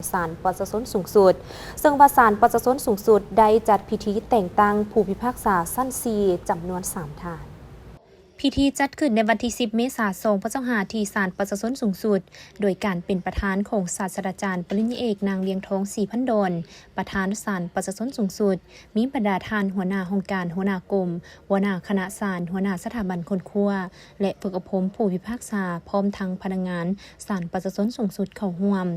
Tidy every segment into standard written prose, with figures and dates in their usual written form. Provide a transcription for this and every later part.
ศาลประชาชนสูงสุดซึ่งว่าศาลประชาชนสูงสุดได้จัดพิธีแต่งตั้งผู้พิพากษาชั้น4จำนวน3ท่านพิธีจัดขึ้นในวันที่10เมษายน2565ที่ศาลประชาชนสูงสุดโดยการเป็นประธานของศาสตราจารย์ปริญญาเอกนางเวียงทองศรีพันดลประธานศาลประชาชนสูงสุดมีบรรดาท่านหัวหน้าองค์การหัวหน้ากรมหัวหน้าคณะศาลหัวหน้าสถาบันคนคั่วและฝึกอบรมผู้พิพากษาพร้อมทั้งพนักงานศาลประชาชนสูงสุดเข้าร่วม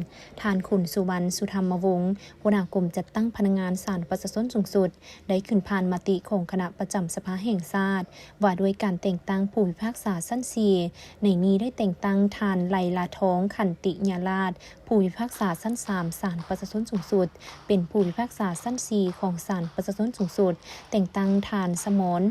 ท่านขุนสุวรรณสุธรรมวงศ์หัวหน้ากรมจัดตั้งพนักงานศาลประชาชนสูงสุดได้ขึ้นผ่านมติของคณะประจำสภาแห่งชาติว่าด้วยการแต่งตั้งผู้พิพากษาชั้น4ในนี้ได้แต่งตั้งท่านไลลาทองขันติญาราชผู้พิพากษาชั้น3ศาลประชาชนสูงสุดเป็นผู้พิพากษาชั้น4ของศาลประชาชนสูงสุดแต่งตั้งท่านสมร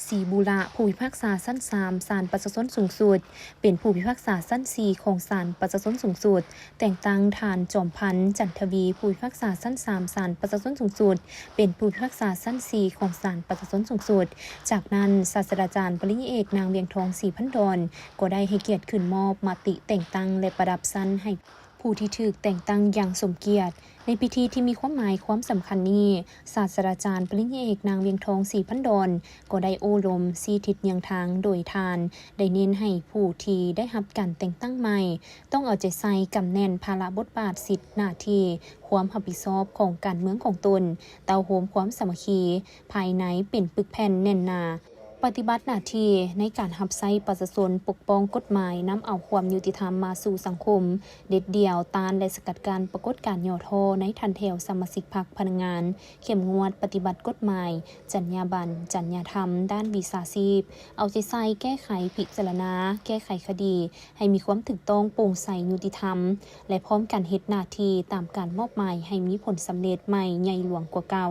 ศรีบุระผู้พิพากษาชั้น3ศาลประชาชนสูงสุดเป็นผู้พิพากษาชั้น4ของศาลประชาชนสูงสุดแต่งตั้งท่านจอมพันธ์จันทวีผู้พิพากษาชั้น3ศาลประชาชนสูงสุดเป็นผู้พิพากษาชั้น4ของศาลประชาชนสูงสุดจากนั้นศาสตราจารย์ปริญญาเอกนางเวียงทองศรีพันดลก็ได้ให้เกียรติขึ้นมอบมติแต่งตั้งและประดับชั้นให้ผู้ที่ถูกแต่งตั้งอย่างสมเกียรติในพิธีที่มีความหมายความสำคัญนี้ศาสตราจารย์ปริญญาเอกนางเวียงทองศรีพันดลก็ได้โอลมสีทิศยังทางโดยทานได้เน้นให้ผู้ที่ได้รับการแต่งตั้งใหม่ต้องเอาใจใส่กำแน่นภาระบทบาทสิทธิหน้าที่ความรับผิดชอบของการเมืองของตนเตาโฮมความสามัคคีภายในเป็นปึกแผ่นแน่นหนาปฏิบัติหน้าที่ในการรับใช้ประชาชนปกป้องกฎหมายนำเอาความยุติธรรมมาสู่สังคมเด็ดเดี่ยวต้านและสกัดกั้นปรากฏการณ์ย่อท้อในทันแถวสมาชิกพรรคพนักงานเข้มงวดปฏิบัติกฎหมายจรรยาบรรณจรรยธรรมด้านวิชาชีพเอาใจใส่แก้ไขพิจารณาแก้ไขคดีให้มีความถูกต้องโปร่งใสยุติธรรมและพร้อมกันเฮ็ดหน้าที่ตามการมอบหมายให้มีผลสำเร็จใหม่ใหญ่หลวงกว่าเก่า